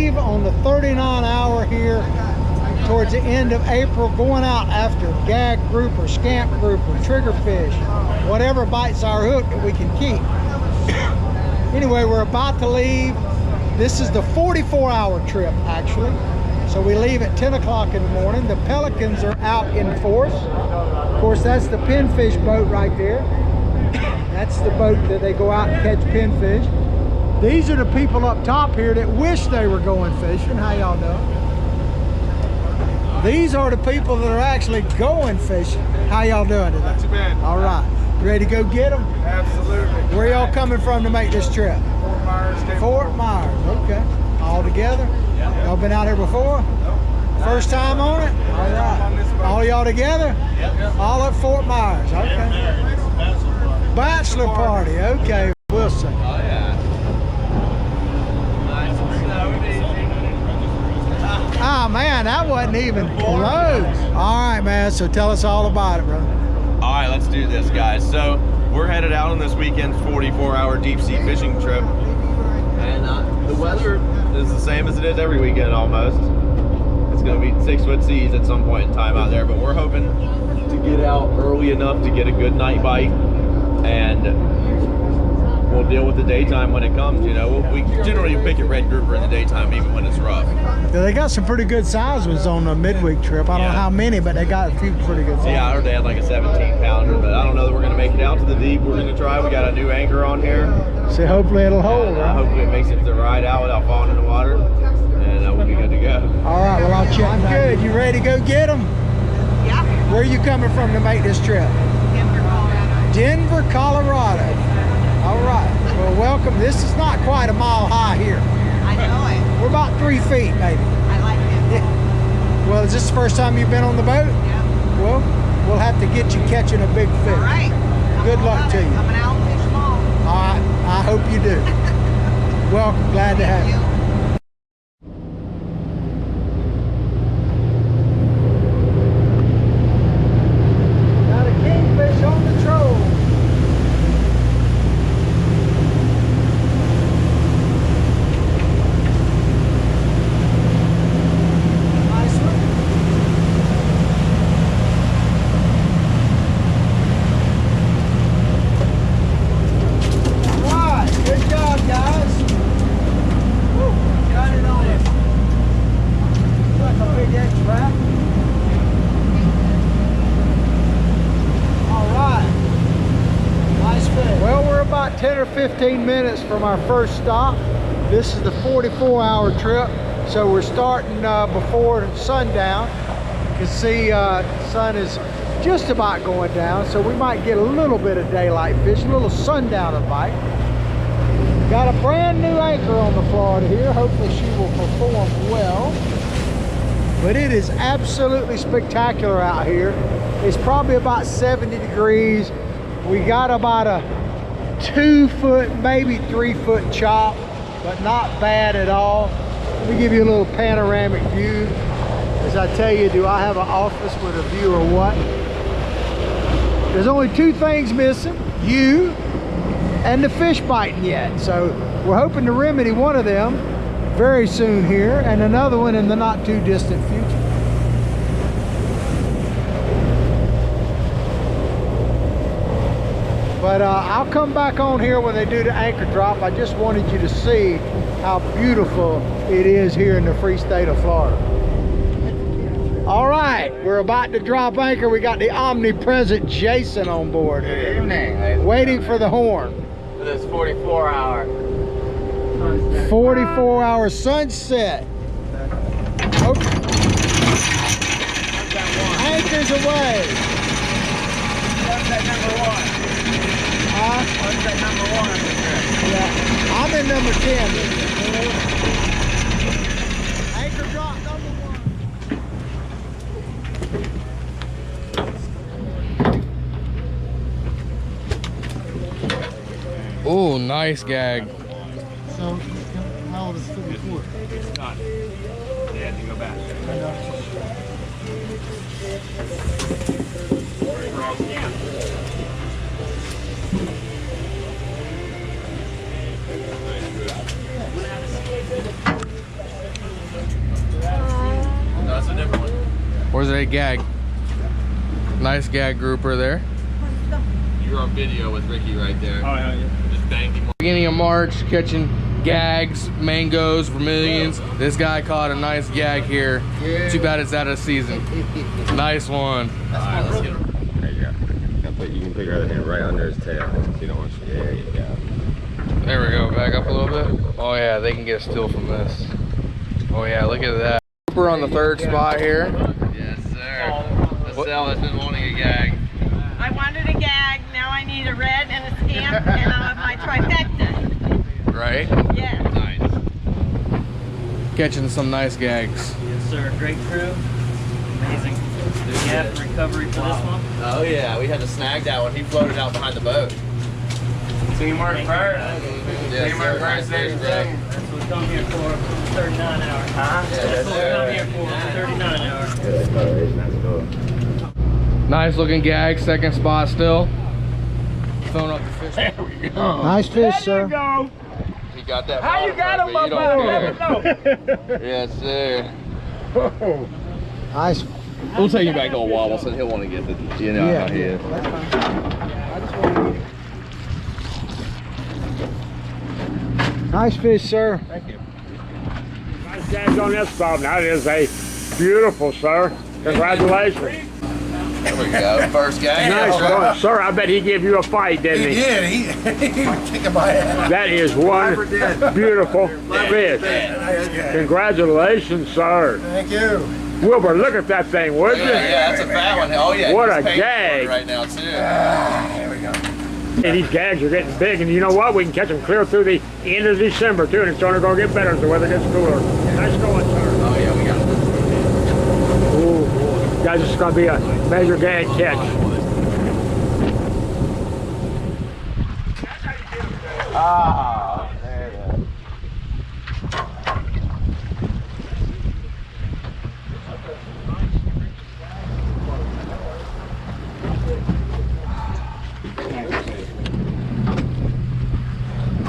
leave on the 39 hour here towards the end of April, going out after gag group or scamp group or triggerfish, whatever bites our hook that we can keep. Anyway, we're about to leave. This is the 44-hour trip, actually. So we leave at 10 o'clock in the morning. The pelicans are out in force. Of course, that's the pinfish boat right there. That's the boat that they go out and catch pinfish. These are the people up top here that wish they were going fishing. How y'all doing? These are the people that are actually going fishing. How y'all doing today? Not too bad. All right. You ready to go get them? Absolutely. Where y'all coming from to make this trip? Fort Myers. Fort Myers. Okay. All together? Yeah. Y'all been out here before? Nope. First time on it? All right. All y'all together? Yep. All at Fort Myers. Okay. Bachelor party. Okay. We'll see. Oh, yeah. Nice and snowy. Ah, man, that wasn't even close. All right, man. So tell us all about it, brother. All right, let's do this, guys. So we're headed out on this weekend's 44-hour deep sea fishing trip, and the weather is the same as it is every weekend almost. It's going to be 6-foot seas at some point in time out there, but we're hoping to get out early enough to get a good night bite, and we'll deal with the daytime when it comes. You know, we generally pick a red grouper in the daytime, even when it's rough. Yeah, they got some pretty good size ones on the midweek trip. I don't know how many, but they got a few pretty good size. Yeah, I heard they had like a 17-pounder, but I don't know that we're going to make it out to the deep. We're going to try. We got a new anchor on here. So hopefully it'll hold. And, hopefully it makes it to the ride out without falling in the water, and we'll be good to go. All right, well, I'll check. Good. You ready to go get them? Yeah. Where are you coming from to make this trip? Denver, Colorado. Denver, Colorado. All right. Well, welcome. This is not quite a mile high here. I know it. We're about 3 feet, maybe. I like it. Yeah. Well, is this the first time you've been on the boat? Yeah. Well, we'll have to get you catching a big fish. All right. Good luck to you. Coming out and fish them all. All right. I hope you do. Welcome. Glad to have you. Got a kingfish on the troll. Nice one. All right, good job, guys. Woo, got it on it. That's a big X wrap. All right, nice fish. Well, we're about 10 or 15 minutes from our first stop. This is the 44-hour trip, so we're starting before sundown. You can see the sun is just about going down, so we might get a little bit of daylight fish, a little sundowner bite. Got a brand new anchor on the Florida here. Hopefully she will perform well. But it is absolutely spectacular out here. It's probably about 70 degrees. We got about a 2 foot, maybe 3 foot chop, but not bad at all. Let me give you a little panoramic view. As I tell you, do I have an office with a view or what? There's only 2 things missing, you and the fish biting yet. So we're hoping to remedy one of them very soon here, and another one in the not too distant future. But I'll come back on here when they do the anchor drop. I just wanted you to see how beautiful it is here in the free state of Florida. All right, we're about to drop anchor. We got the omnipresent Jason on board here. Good evening. Waiting for the horn. For this 44-hour. 44-hour sunset. Okay. Anchors away. Sunset number 1. Sunset number 1 on the trip. Yeah, I'm in number 10. Anchor drop number 1. Oh, nice gag. So, how old is 54? It's not. They had to go back. Where's a gag? Nice gag grouper there. You're on video with Ricky right there. Oh, hell yeah. Just banged him. Beginning of March, catching gags, mangoes, vermilions. This guy caught a nice gag here. Too bad it's out of season. Nice one. Alright, let's get him. There you go. You can put your other hand right under his tail. So you don't want to. There you go. There we go. Back up a little bit. Oh yeah, they can get a still from this. Oh yeah, look at that. We're on the third spot here. Yes, sir. The cell has been wanting a gag. I wanted a gag, now I need a red and a stamp, and I'll have my trifecta. Right? Yeah. Nice. Catching some nice gags. Yes, sir. Great crew. Amazing. Yeah, recovery for this one. Oh yeah, we had to snag that one. He floated out behind the boat. Teamwork first. Yes, Teamwork sir. first, Nice same fish, thing. That's what we come here for 39 hours. That's what we come here for 39 hours. That's coloration. That's cool. Nice looking gag, second spot still. Throwing up the fish. Nice fish, sir. Go. He got that. How you got him, but you my don't boy? care. Yes, sir. Nice. We'll take you back on wobble, so he'll want to get the, you know how he is. That's fine. I just want to. Nice fish, sir. Thank you. Nice gags on this boat. That is a beautiful, sir. Congratulations. There we go. First gag. Nice going. Sir, I bet he gave you a fight, didn't he? did. He was kicking my ass. That is one beautiful fish. Nice guy. Congratulations, sir. Thank you. Wilbur, look at that thing, would you? Yeah, that's a fat one. Oh yeah. What he's a paying for it gag. right now too. Here we go. And these gags are getting big, and you know what? We can catch them clear through the end of December, too, and it's only going to get better as the weather gets cooler. Nice going, sir. Oh yeah, we got it. Ooh, guys, it's going to be a major gag catch. Ah, there it is.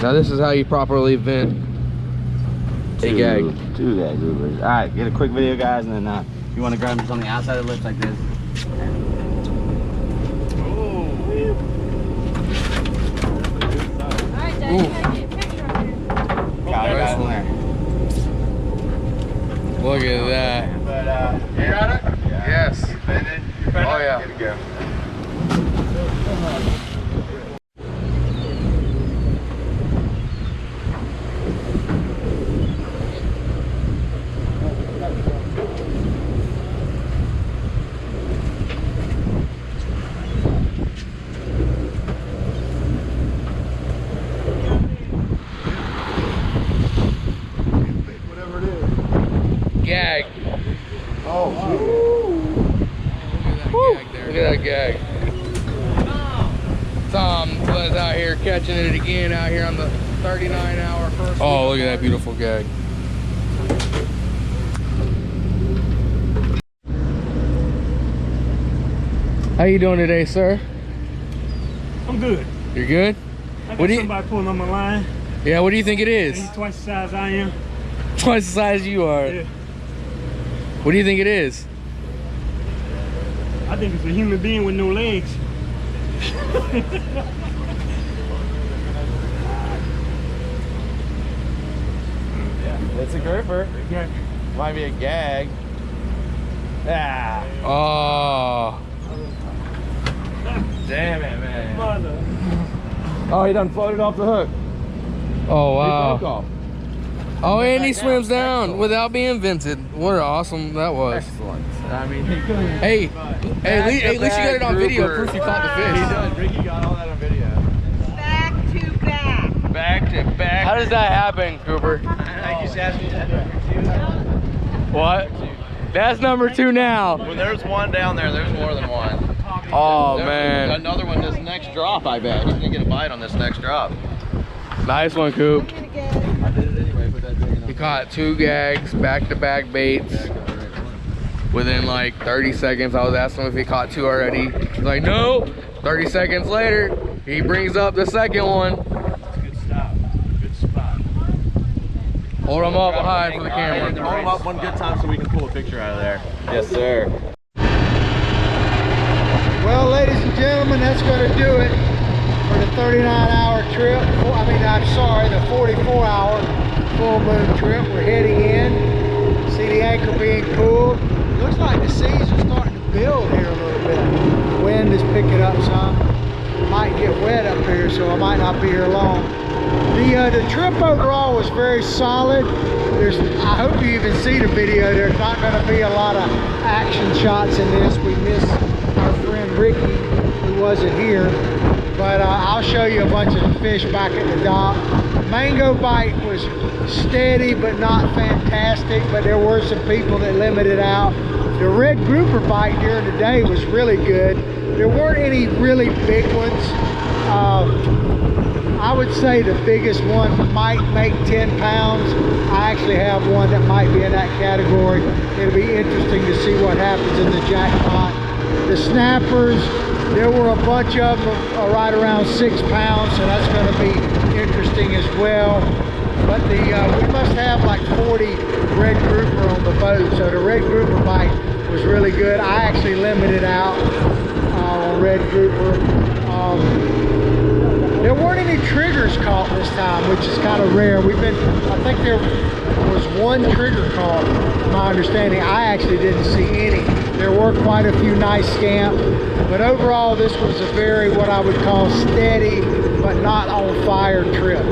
Now this is how you properly vent a gag. Two gag groupers. All right, get a quick video, guys, and then you want to grab them just on the outside of the lips like this. Alright, Daddy, can I get a picture of you? Got it, got it in there. Look at that. But, you got it? Yes. Oh yeah. Here we go. Gag. Oh, Look at that gag. Tom was out here catching it again out here on the 39-hour first. Oh, look at that beautiful gag. How you doing today, sir? I'm good. You're good? I got What do you- somebody pulling on my line. Yeah, what do you think it is? He's twice the size I am. Twice the size you are. Yeah. What do you think it is? I think it's a human being with no legs. It's a grouper. Yeah. Might be a gag. Ah, Oh. damn it, man. Mother. Oh, he done floated off the hook. Oh, He wow. broke off. Oh, and he swims down without being vented. What awesome that was. Excellent. I mean, he could. Hey, at least you got it on video, proof you caught the He fish. did. Ricky got all that on video. Back to back. Back to back. How does that happen, Cooper? I just asked you that. What? That's number 2 now. When there's one down there, there's more than one. Oh, There's man. Another one this next drop, I bet. He's gonna get a bite on this next drop. Nice one, Coop. I did it anyway, put that big enough. He caught 2 gags, back-to-back baits. Within like 30 seconds, I was asking him if he caught 2 already. He's like, no. 30 seconds later, he brings up the second one. Good stop. Good spot. Hold him up high for the camera. Hold him up one good time so we can pull a picture out of there. Yes, sir. Well, ladies and gentlemen, that's going to do it for the 39-hour trip. I'm sorry, the 44-hour full moon trip. We're heading in. See the anchor being pulled. Looks like the seas are starting to build here a little bit. Wind is picking up some. Might get wet up here, so I might not be here long. The trip overall was very solid. I hope you even see the video. There's not going to be a lot of action shots in this. We missed our friend Ricky, who wasn't here. But I'll show you a bunch of fish back at the dock. Mango bite was steady but not fantastic, but there were some people that limited out. The red grouper bite during the day was really good. There weren't any really big ones. I would say the biggest one might make 10 pounds. I actually have one that might be in that category. It'll be interesting to see what happens in the jackpot. The snappers, there were a bunch of them right around 6 pounds, so that's going to be interesting as well. But we must have like 40 red grouper on the boat, so the red grouper bite was really good. I actually limited out on red grouper. There weren't any triggers caught this time, which is kind of rare. I think there was one trigger caught, my understanding. I actually didn't see any. There were quite a few nice scamp, but overall this was a very, what I would call, steady but not on fire trip.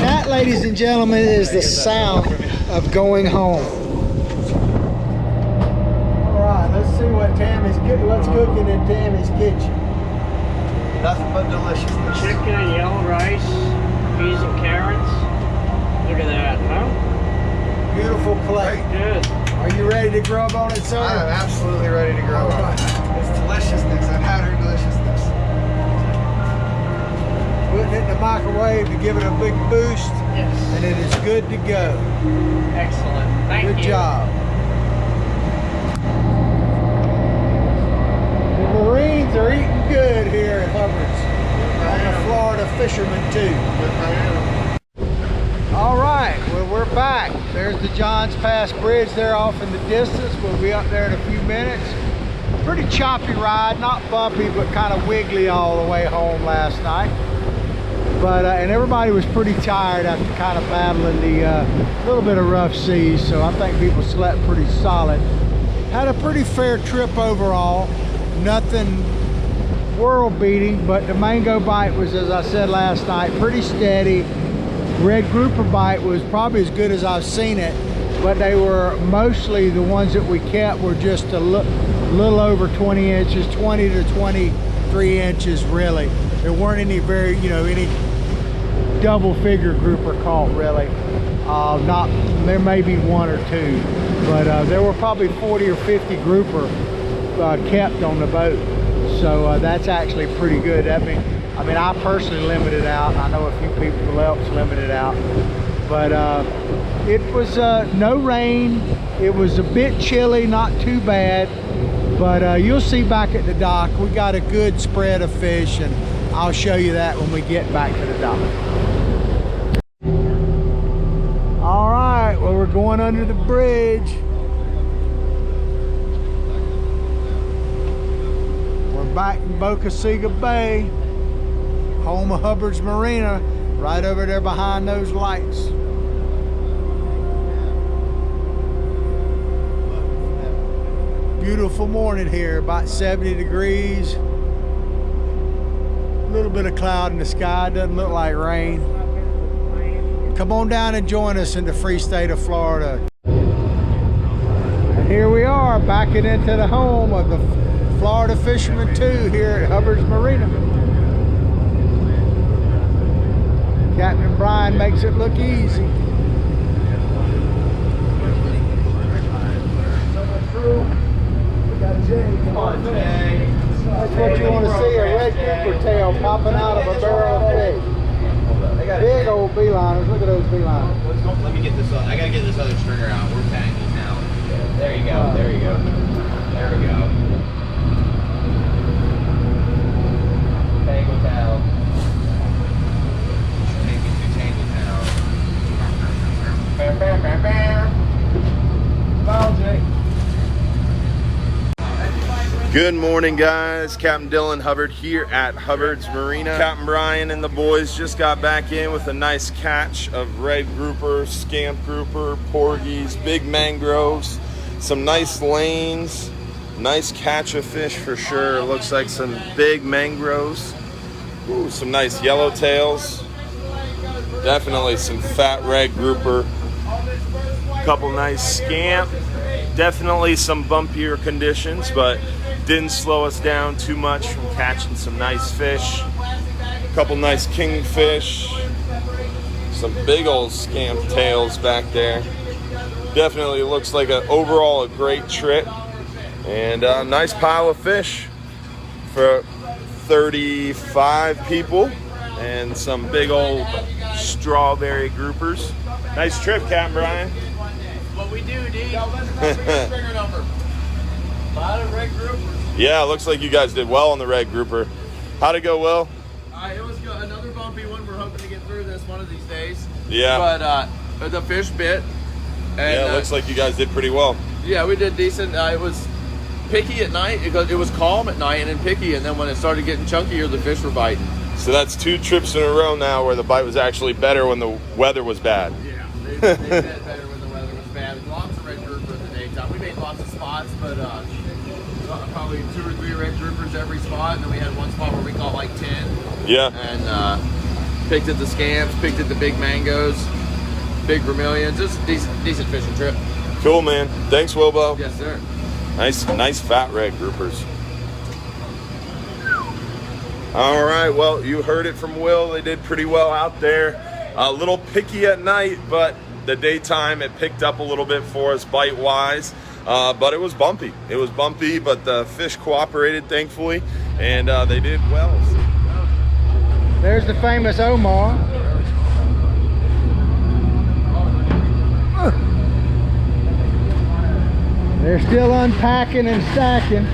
That, ladies and gentlemen, is the sound of going home. Let's see what's cooking in Tammy's kitchen. Nothing but deliciousness. Chicken and yellow rice, peas and carrots. Look at that, huh? Beautiful plate. Good. Are you ready to grub on it, sir? I am absolutely ready to grub on it. It's deliciousness. I've had her deliciousness. Putting it in the microwave to give it a big boost. Yes. And it is good to go. Excellent. Thank you. Good job. The Marines are eating good here at Hubbard's on the Florida Fisherman 2. All right, well, we're back. There's the Johns Pass Bridge there off in the distance. We'll be up there in a few minutes. Pretty choppy ride, not bumpy, but kind of wiggly all the way home last night. But and everybody was pretty tired after kind of battling the little bit of rough seas, so I think people slept pretty solid. Had a pretty fair trip overall. Nothing world beating, but the mango bite was, as I said last night, pretty steady. Red grouper bite was probably as good as I've seen it, but they were mostly, the ones that we kept were just a little over 20 inches, 20 to 23 inches really. There weren't any any double figure grouper caught really. There may be one or two, but there were probably 40 or 50 grouper kept on the boat, so that's actually pretty good. I mean, I personally limited out. I know a few people else limited out, but it was no rain. It was a bit chilly, not too bad, but you'll see back at the dock we got a good spread of fish, and I'll show you that when we get back to the dock. All right, well, we're going under the bridge. Back in Boca Chica Bay, home of Hubbard's Marina, right over there behind those lights. Beautiful morning here, about 70 degrees. A little bit of cloud in the sky, doesn't look like rain. Come on down and join us in the free state of Florida. And here we are, backing into the home of the Florida Fisherman 2 here at Hubbard's Marina. Captain Brian makes it look easy. We got Jay. Come on, Jay. That's what you want to see, a red grouper tail popping out of a barrel of fish. They got big old beeliners. Look at those beeliners. Let me get this on. I gotta get this other stringer out. We're tangled now. There you go. There you go. There we go. Tangle tail. Take me to Tangle Town. Good morning, guys. Captain Dylan Hubbard here at Hubbard's Marina. Captain Brian and the boys just got back in with a nice catch of red grouper, scamp grouper, porgies, big mangroves, some nice lanes, nice catch of fish for sure. Looks like some big mangroves. Ooh, some nice yellowtails. Definitely some fat red grouper. Couple nice scamp. Definitely some bumpier conditions, but didn't slow us down too much from catching some nice fish. Couple nice kingfish. Some big old scamp tails back there. Definitely looks like overall a great trip. And a nice pile of fish for 35 people. And some big old strawberry groupers. Nice trip, Captain Brian. What we do, D. A lot of red groupers. Yeah, looks like you guys did well on the red grouper. How'd it go, Will? It was good. Another bumpy one. We're hoping to get through this one of these days. Yeah. But the fish bit. And, yeah, it looks like you guys did pretty well. Yeah, we did decent. It was picky at night because it was calm at night and then picky, and then when it started getting chunkier, the fish were biting. So that's 2 trips in a row now where the bite was actually better when the weather was bad. Yeah, they bit better when the weather was bad. Lots of red grouper in the daytime. We made lots of spots, but probably 2 or 3 red groupers every spot, and then we had one spot where we caught like 10. Yeah. And picked at the scamps, picked at the big mangoes, big vermilions. Just a decent fishing trip. Cool, man. Thanks, Wilbo. Yes, sir. Nice fat red groupers. All right, well, you heard it from Will. They did pretty well out there. A little picky at night, but the daytime it picked up a little bit for us bite-wise. But it was bumpy. It was bumpy, but the fish cooperated, thankfully, and they did well. There's the famous Omar. They're still unpacking and stacking.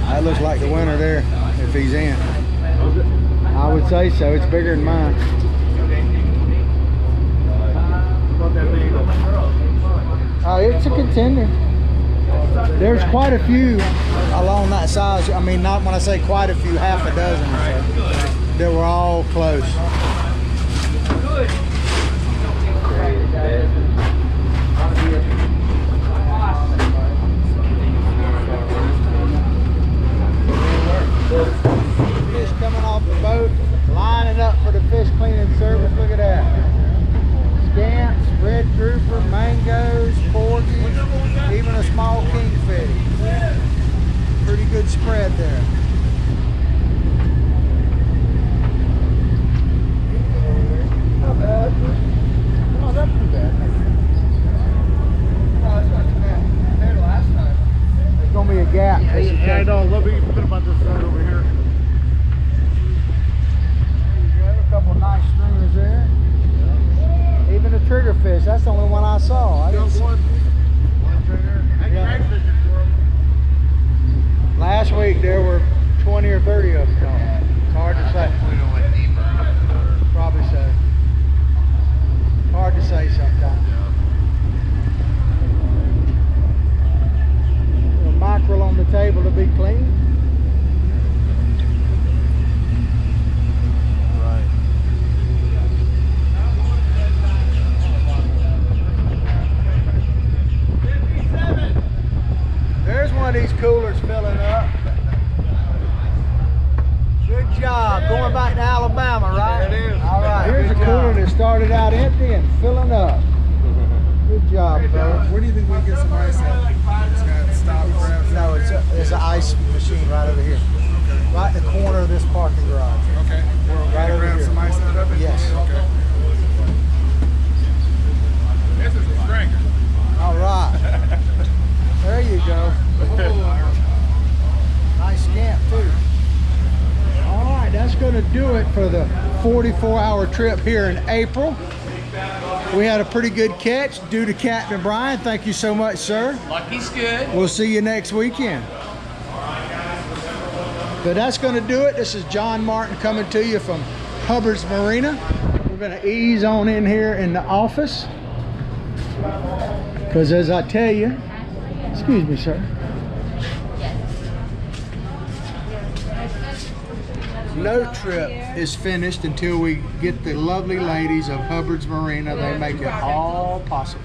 That looks like the winner there, if he's in. I would say so. It's bigger than mine. Oh, it's a contender. There's quite a few along that size. I mean, not when I say quite a few, half a dozen or so, that were all close. Fish coming off the boat, lining up for the fish cleaning service. Look at that. Scamps, red grouper, mangoes, porgies, even a small kingfish. Pretty good spread there. Not bad. Oh, that's too bad. No, that's not too bad. Compared to last time. There's going to be a gap. Yeah, I know. Let me put about this side over here. There you go. A couple of nice streamers there. Even a triggerfish. That's the only one I saw. I didn't see One trigger. I drag fishing for them. last week there were 20 or 30 of them gone. It's hard to say. Probably so. Hard to say sometimes. A mackerel on the table to be clean. There's one of these coolers filling up. Good job. Going back to Alabama, right? It is. All right. Here's a cooler that started out empty and filling up. Good job, fellas. Where do you think we can get some ice at? It's got stop grabs. No, it's an ice machine right over here. Right in the corner of this parking garage. Okay. We're Right going to over grab here. some ice out of it? Yes. Okay. This is a stringer. All right. There you go. Nice scamp too. All right, that's going to do it for the 44-hour trip here in April. We had a pretty good catch due to Captain Brian. Thank you so much, sir. Lucky's good. We'll see you next weekend. But that's going to do it. This is John Martin coming to you from Hubbard's Marina. We're going to ease on in here in the office. Because as I tell you, excuse me, sir. No trip is finished until we get the lovely ladies of Hubbard's Marina. They make it all possible.